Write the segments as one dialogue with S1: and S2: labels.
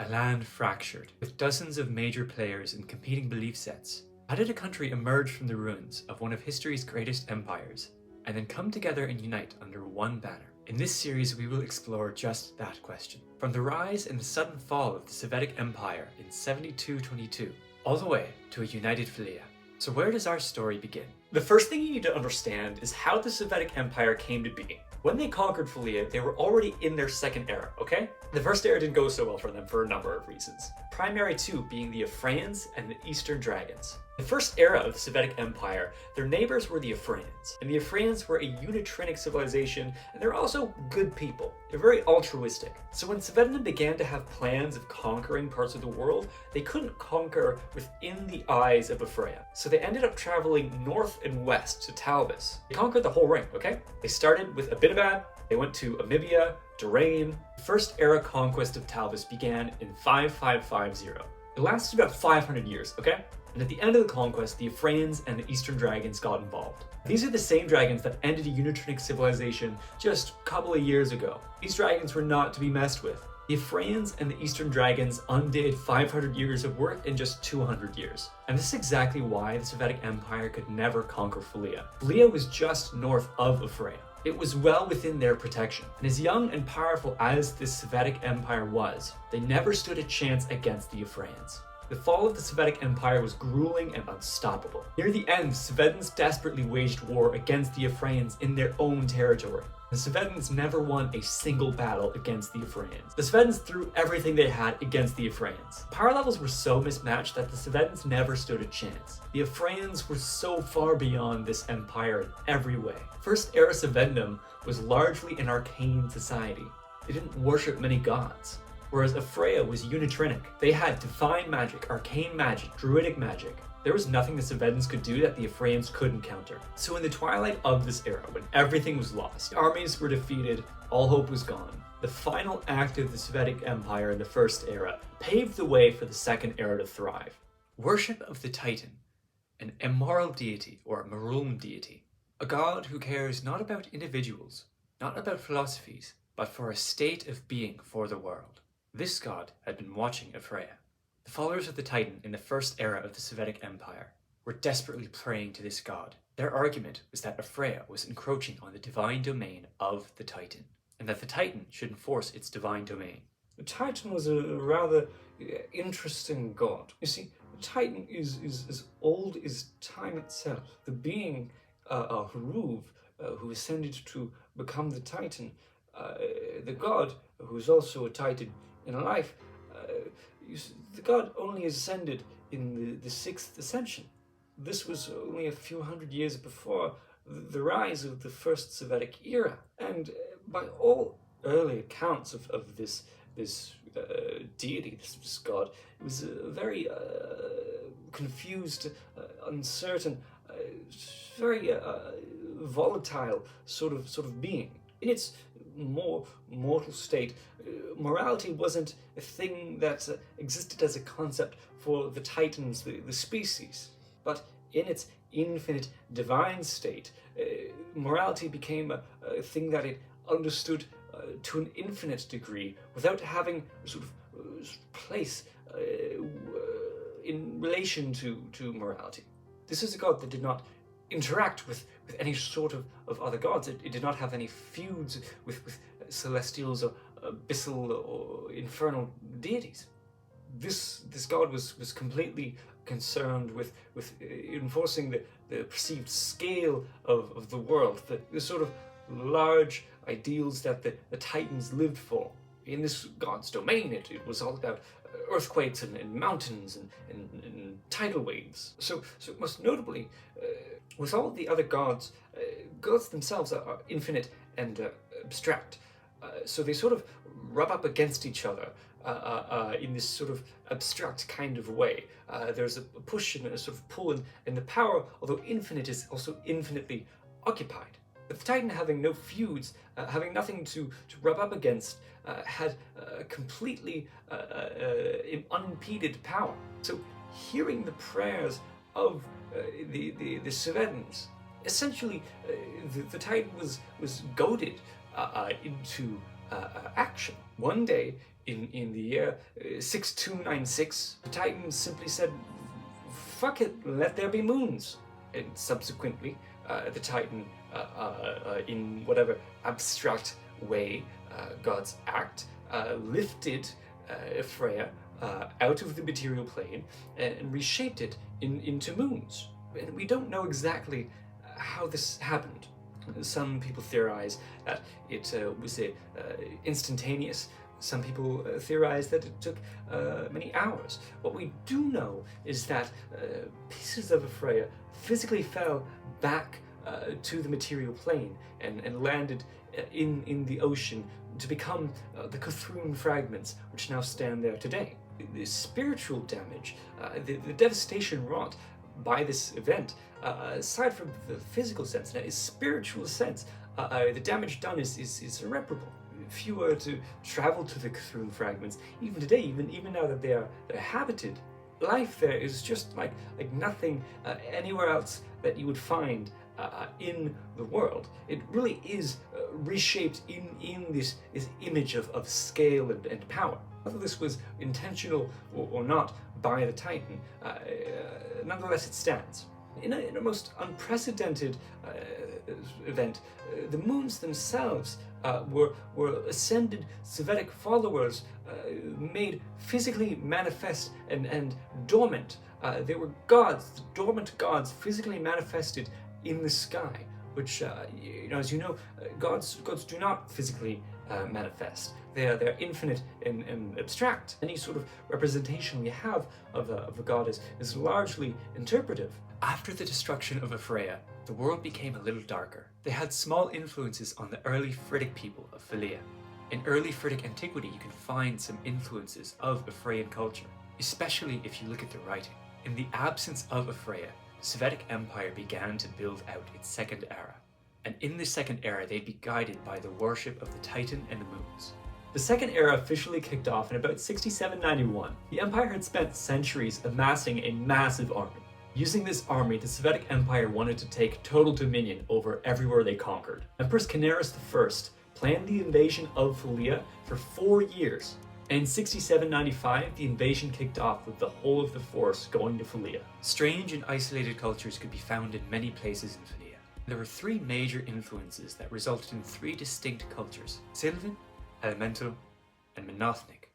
S1: A land fractured, with dozens of major players and competing belief sets. How did a country emerge from the ruins of one of history's greatest empires, and then come together and unite under one banner? In this series, we will explore just that question. From the rise and the sudden fall of the Sovietic Empire in 7222, all the way to a united Fellia. So where does our story begin? The first thing you need to understand is how the Sovietic Empire came to be. When they conquered Fellia, they were already in their second era, okay? The first era didn't go so well for them for a number of reasons. Primary two being the Ephrains and the Eastern Dragons. The first era of the Sovietic Empire, their neighbors were the Ephrains, and the Ephrains were a unitrinic civilization, and they're also good people. They're very altruistic. So when Sovietin began to have plans of conquering parts of the world, they couldn't conquer within the eyes of Ephraim. So they ended up traveling north and west to Talbis. They conquered the whole ring, okay? They started with Abinabad, they went to Amibia, Durain. The first era conquest of Talbis began in 5550. It lasted about 500 years, okay? And at the end of the conquest, the Ephrains and the Eastern Dragons got involved. These are the same dragons that ended a unitrinic civilization just a couple of years ago. These dragons were not to be messed with. The Ephrains and the Eastern Dragons undid 500 years of work in just 200 years. And this is exactly why the Sovietic Empire could never conquer Fellia. Fellia was just north of Ephraim. It was well within their protection. And as young and powerful as this Sovietic Empire was, they never stood a chance against the Ephrains. The fall of the Sovietic Empire was grueling and unstoppable. Near the end, Sovetins desperately waged war against the Ephrains in their own territory. The Sovetins never won a single battle against the Ephrains. The Sovetins threw everything they had against the Ephrains. Power levels were so mismatched that the Sovetins never stood a chance. The Ephrains were so far beyond this empire in every way. First era Sovetindom was largely an arcane society. They didn't worship many gods. Whereas Ephraim was unitrinic. They had divine magic, arcane magic, druidic magic. There was nothing the Sovetins could do that the Ephrains couldn't counter. So in the twilight of this era, when everything was lost, armies were defeated, all hope was gone, the final act of the Sovietic Empire in the first era paved the way for the second era to thrive. Worship of the Titan, an immoral deity or Maroon deity, a god who cares not about individuals, not about philosophies, but for a state of being for the world. This god had been watching Ephraim. The followers of the Titan in the first era of the Sovietic Empire were desperately praying to this god. Their argument was that Ephraim was encroaching on the divine domain of the Titan, and that the Titan should enforce its divine domain.
S2: The Titan was a rather interesting god. You see, the Titan is as old as time itself. The being, Haruv, who ascended to become the Titan, the god, who is also a Titan in life, the god only ascended in the 6th ascension. This was only a few hundred years before the rise of the first Sovietic era. And by all early accounts of this deity, this god, it was a very confused, uncertain, very volatile sort of being. In its more mortal state, morality wasn't a thing that existed as a concept for the Titans, the species. But in its infinite divine state, morality became a thing that it understood to an infinite degree without having a sort of place in relation to morality. This is a god that did not interact with any sort of other gods. It did not have any feuds with celestials or abyssal or infernal deities. This god was completely concerned with enforcing the perceived scale of the world, the sort of large ideals that the Titans lived for. In this god's domain, it was all about earthquakes and mountains and tidal waves. So most notably, with all the other gods, gods themselves are infinite and abstract. So they sort of rub up against each other in this sort of abstract kind of way. There's a push and a sort of pull, and the power, although infinite, is also infinitely occupied. But the Titan, having no feuds, having nothing to rub up against, had completely unimpeded power. So hearing the prayers of the Sovetins, essentially the Titan was goaded into action. One day in the year 6296, the Titans simply said, "Fuck it, let there be moons." And subsequently, the Titan, in whatever abstract way gods act, lifted Freya out of the material plane and reshaped it into moons. And we don't know exactly how this happened. Some people theorize that it was instantaneous. Some people theorize that it took many hours. What we do know is that pieces of Freya physically fell back to the material plane and landed in the ocean to become the Cthulhu fragments which now stand there today. The spiritual damage, the devastation wrought by this event, aside from the physical sense, in a spiritual sense, the damage done is irreparable. If you were to travel to the Cthulhu fragments, even today, even now that they're habited, life there is just like nothing anywhere else that you would find in the world. It really is reshaped in this image of scale and power. Whether this was intentional or not by the Titan, nonetheless it stands. In a most unprecedented event, the moons themselves were ascended Sovietic followers made physically manifest and dormant. They were gods, the dormant gods physically manifested in the sky, which, as you know, gods do not physically manifest. They're infinite and abstract. Any sort of representation we have of a god is largely interpretive. After the destruction of Freya, the world became a little darker. They had small influences on the early Frisic people of Fellia. In early Frisic antiquity, you can find some influences of Freudian culture, especially if you look at the writing. In the absence of Freya, the Sovietic Empire began to build out its second era. And in this second era, they'd be guided by the worship of the Titan and the moons. The second era officially kicked off in about 6791. The Empire had spent centuries amassing a massive army. Using this army, the Sovietic Empire wanted to take total dominion over everywhere they conquered. Empress Canaris I planned the invasion of Fellia for 4 years. And in 6795, the invasion kicked off with the whole of the force going to Fellia. Strange and isolated cultures could be found in many places in Fellia. There were 3 major influences that resulted in 3 distinct cultures: Sylvan, Elemental, and Monothnic.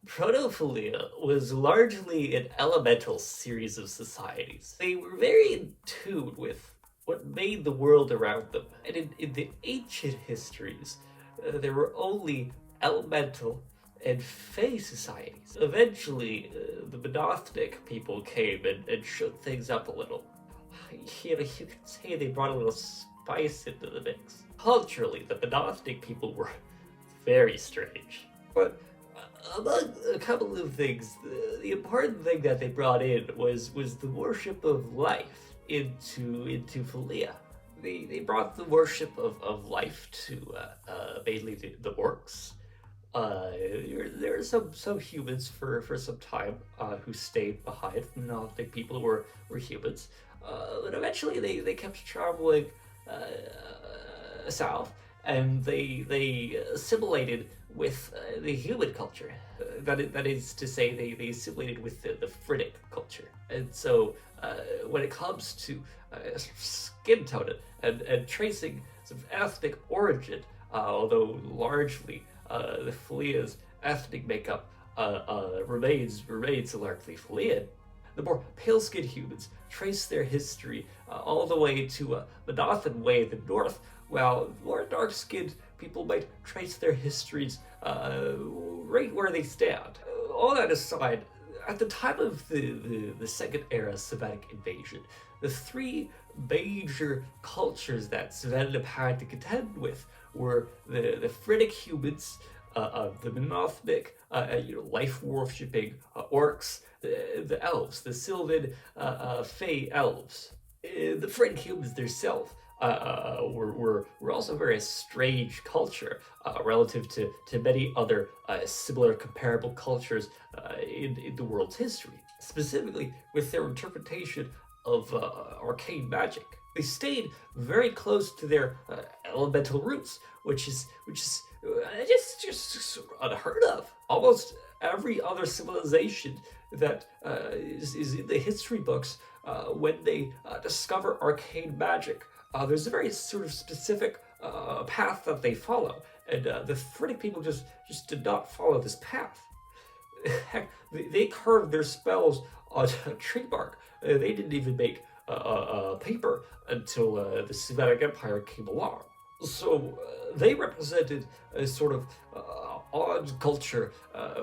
S2: Proto-Fellia was largely an elemental series of societies. They were very in tune with what made the world around them. And in the ancient histories, there were only elemental and Fey societies. Eventually, the Monothnic people came and shook things up a little. You could say they brought a little spice into the mix. Culturally, the Monothnic people were very strange. But among a couple of things, the important thing that they brought in was the worship of life into Fellia. They brought the worship of life to mainly the orcs. There were some humans for some time who stayed behind. Monothnic people were humans, but eventually they kept traveling south, and they assimilated with the human culture. That is to say, they assimilated with the Frisic culture. And so when it comes to skin tone and tracing some ethnic origin, although largely the Felia's ethnic makeup remains largely Felian, the more pale-skinned humans trace their history all the way to Monothan Way in the north, while more dark-skinned people might trace their histories right where they stand. All that aside, at the time of the Second Era Sovietic invasion, the 3 major cultures that Sovietic had to contend with were the Frisic humans, the Monothnic, life-worshipping orcs, the elves, the Sylvan Fey elves. The Frisic humans themselves were also a very strange culture relative to many other similar comparable cultures in the world's history, specifically with their interpretation of arcane magic. They stayed very close to their elemental roots, which is just unheard of. Almost every other civilization that is in the history books, when they discover arcane magic, there's a very sort of specific path that they follow, and the Thrinic people just did not follow this path. Heck, they carved their spells on tree bark. They didn't even make paper until the Semitic Empire came along. So they represented a sort of odd culture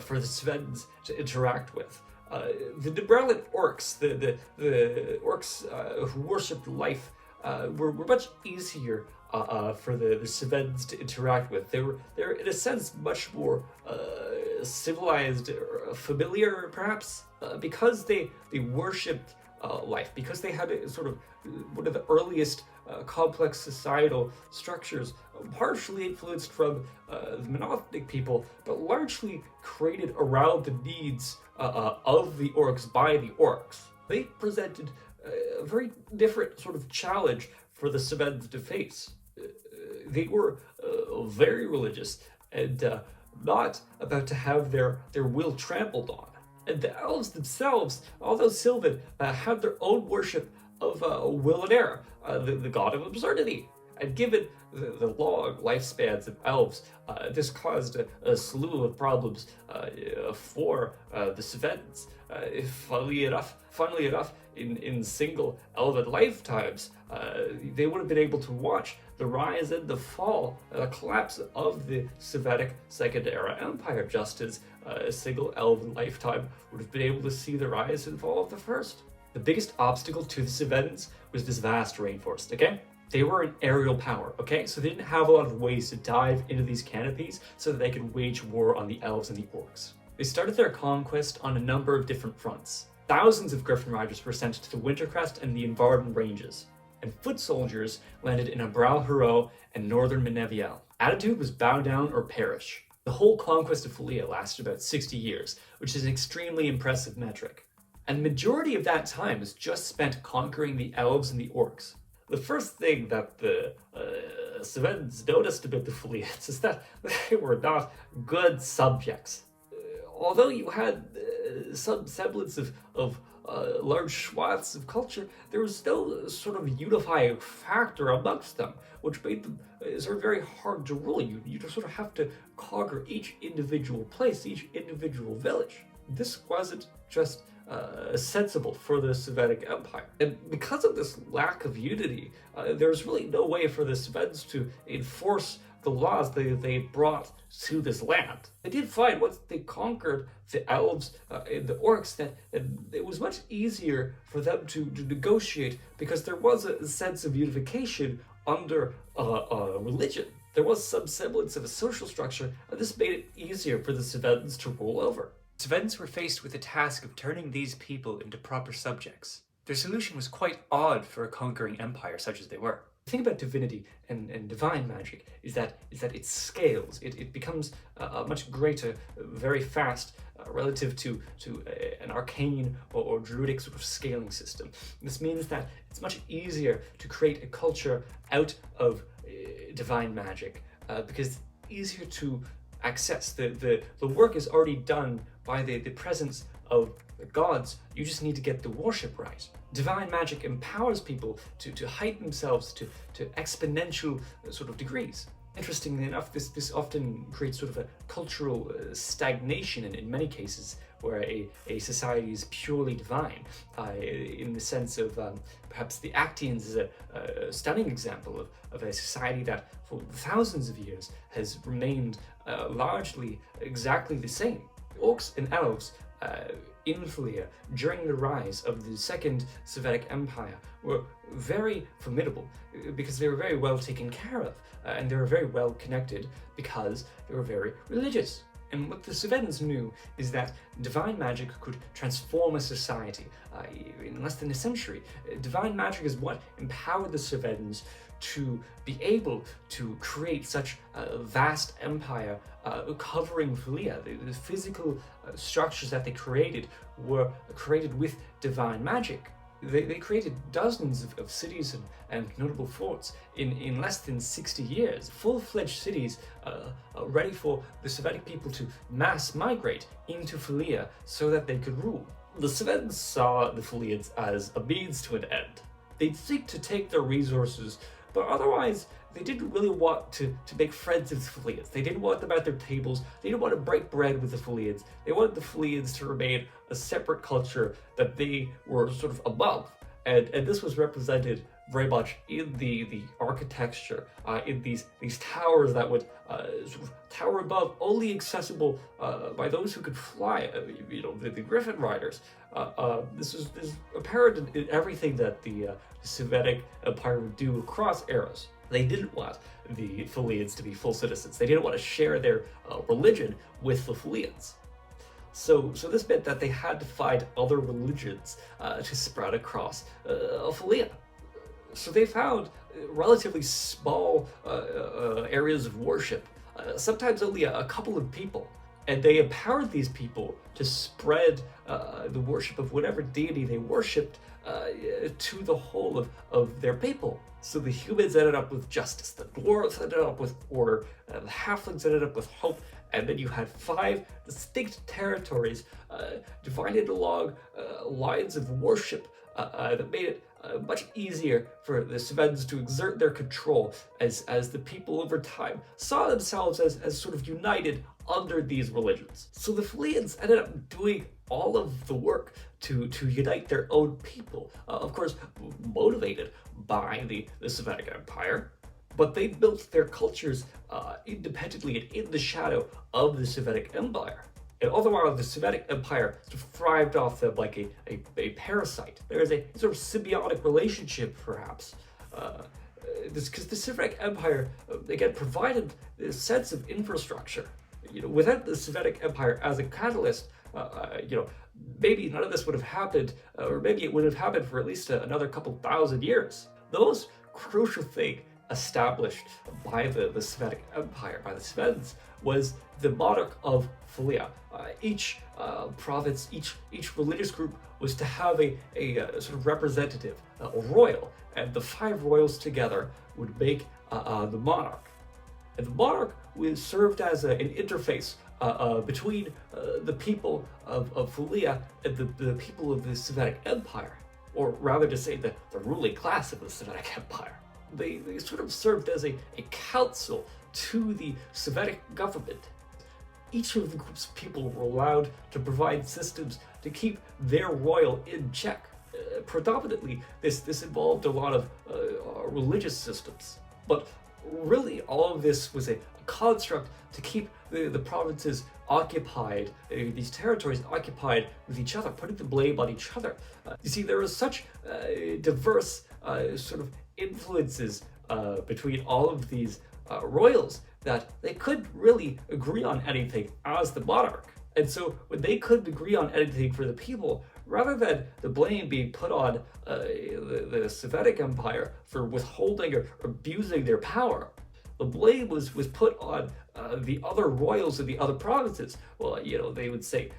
S2: for the Svens to interact with. The Nebrellan orcs, the orcs who worshipped life, were much easier for the Svens to interact with. They're in a sense much more civilized, or familiar, perhaps, because they worshipped life, because they had a sort of one of the earliest complex societal structures, partially influenced from the monolithic people, but largely created around the needs of the orcs by the orcs. They presented a very different sort of challenge for the Svens to face. They were very religious and not about to have their will trampled on. And the elves themselves, although Sylvan, had their own worship of Will and Air, the god of absurdity. And given the long lifespans of elves, this caused a slew of problems for the Svens. Funnily enough, in single elven lifetimes, they would have been able to watch the rise and the fall, collapse of the Semitic Second Era Empire, just as a single elven lifetime would have been able to see the rise and fall of the first. The biggest obstacle to the Svens was this vast rainforest, okay? They were an aerial power, okay? So they didn't have a lot of ways to dive into these canopies so that they could wage war on the elves and the orcs. They started their conquest on a number of different fronts. Thousands of Griffin Riders were sent to the Wintercrest and the Invarden Ranges, and foot soldiers landed in Abral Hero and northern Meneviel. Attitude was bow down or perish. The whole conquest of Fellia lasted about 60 years, which is an extremely impressive metric. And the majority of that time was just spent conquering the elves and the orcs. The first thing that the Svens noticed about the Felians is that they were not good subjects. Although you had some semblance of large swaths of culture, there was no sort of unifying factor amongst them, which made them sort of very hard to rule. You just sort of have to conquer each individual place, each individual village. This wasn't just sensible for the Semitic Empire. And because of this lack of unity, there was really no way for the Svens to enforce the laws they brought to this land. They did find once they conquered the elves and the orcs that it was much easier for them to negotiate, because there was a sense of unification under religion. There was some semblance of a social structure, and this made it easier for the Svens to rule over.
S1: Svens were faced with the task of turning these people into proper subjects. Their solution was quite odd for a conquering empire such as they were.
S2: The thing about divinity and divine magic is that it scales. It becomes much greater, very fast, relative to an arcane or druidic sort of scaling system. This means that it's much easier to create a culture out of divine magic because it's easier to access. The work is already done by the presence of the gods. You just need to get the worship right. Divine magic empowers people to heighten themselves to exponential sort of degrees. Interestingly enough, this often creates sort of a cultural stagnation in many cases, where a society is purely divine, in the sense of perhaps the Actians is a stunning example of a society that for thousands of years has remained largely exactly the same. Orcs and elves in Fellia during the rise of the Second Semitic Empire were very formidable because they were very well taken care of, and they were very well connected because they were very religious. And what the Svens knew is that divine magic could transform a society in less than a century. Divine magic is what empowered the Svens to be able to create such a vast empire covering Fellia. The physical structures that they created were created with divine magic. They created dozens of cities and notable forts in less than 60 years, full-fledged cities ready for the Semitic people to mass migrate into Fellia so that they could rule. The Svedans saw the Felians as a means to an end. They'd seek to take their resources, but otherwise they didn't really want to make friends with the Felians. They didn't want them at their tables. They didn't want to break bread with the Felians. They wanted the Felians to remain a separate culture that they were sort of above. And this was represented very much in the architecture, in these towers that would sort of tower above, only accessible by those who could fly, the Griffin Riders. This is apparent in everything that the Semitic Empire would do across eras. They didn't want the Felians to be full citizens. They didn't want to share their religion with the Felians. So this meant that they had to find other religions to spread across Fellia. So they found relatively small areas of worship, sometimes only a couple of people, and they empowered these people to spread the worship of whatever deity they worshipped to the whole of their people. So the humans ended up with justice, the dwarves ended up with order, the halflings ended up with hope, and then you had 5 distinct territories divided along lines of worship that made it much easier for the Svedans to exert their control as the people over time saw themselves as sort of united under these religions. So the Felians ended up doing all of the work to unite their own people, of course motivated by the Semitic Empire, but they built their cultures independently and in the shadow of the Semitic Empire. And all the while, the Semitic Empire sort of thrived off them like a parasite. There is a sort of symbiotic relationship, perhaps. Because the Semitic Empire, again, provided this sense of infrastructure. Without the Semitic Empire as a catalyst, maybe none of this would have happened, or maybe it would have happened for at least another couple thousand years. The most crucial thing established by the Semitic Empire, by the Svedans, was the monarch of Fellia. Each province, each religious group was to have a sort of representative, a royal, and the 5 royals together would make the monarch. And the monarch was served as an interface between the people of Fellia and the people of the Semitic Empire, or rather to say the ruling class of the Semitic Empire. They sort of served as a council to the Semitic government. Each of the groups of people were allowed to provide systems to keep their royal in check. Predominantly, this involved a lot of religious systems, but really all of this was a construct to keep the provinces occupied, these territories occupied with each other, putting the blame on each other. You see, there was such diverse sort of influences between all of these royals that they couldn't really agree on anything as the monarch. And so when they couldn't agree on anything for the people, rather than the blame being put on the Semitic Empire for withholding or abusing their power, the blame was put on the other royals in the other provinces. Well, they would say,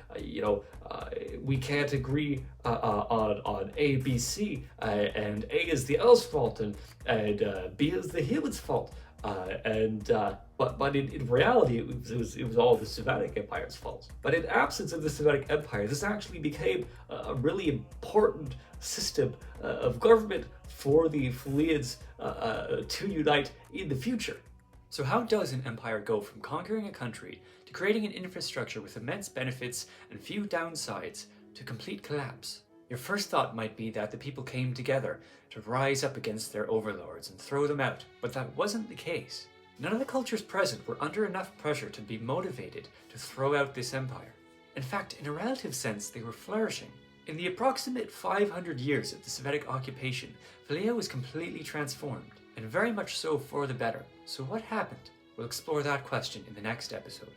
S2: we can't agree on A, B, C, and A is the elf's fault, and B is the human's fault. But in reality, it was all the Semitic Empire's fault. But in absence of the Semitic Empire, this actually became a really important system of government for the Felians to unite in the future.
S1: So how does an empire go from conquering a country to creating an infrastructure with immense benefits and few downsides to complete collapse? Your first thought might be that the people came together to rise up against their overlords and throw them out, but that wasn't the case. None of the cultures present were under enough pressure to be motivated to throw out this empire. In fact, in a relative sense, they were flourishing. In the approximate 500 years of the Semitic occupation, Fellia was completely transformed, and very much so for the better. So what happened? We'll explore that question in the next episode.